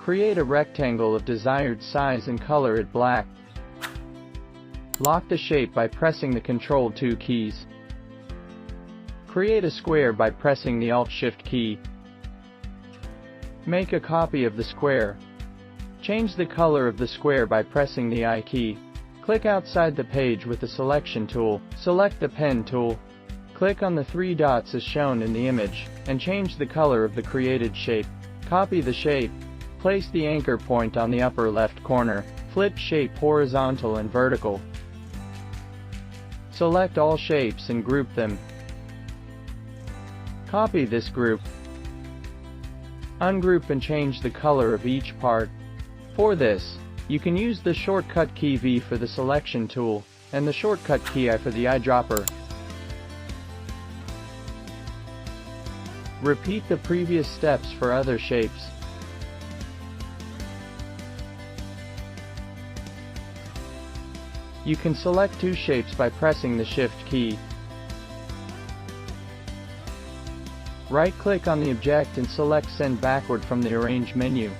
Create a rectangle of desired size and color it black. Lock the shape by pressing the Ctrl+2 keys. Create a square by pressing the Alt-Shift key. Make a copy of the square. Change the color of the square by pressing the I key. Click outside the page with the selection tool. Select the pen tool. Click on the three dots as shown in the image, and change the color of the created shape. Copy the shape. Place the anchor point on the upper left corner. Flip shape horizontal and vertical. Select all shapes and group them. Copy this group. Ungroup and change the color of each part. For this, you can use the shortcut key V for the selection tool, and the shortcut key I for the eyedropper. Repeat the previous steps for other shapes. You can select two shapes by pressing the Shift key. Right-click on the object and select Send Backward from the Arrange menu.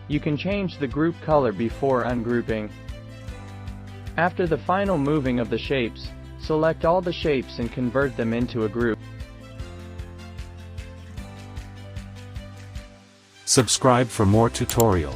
You can change the group color before ungrouping. After the final moving of the shapes, select all the shapes and convert them into a group. Subscribe for more tutorial.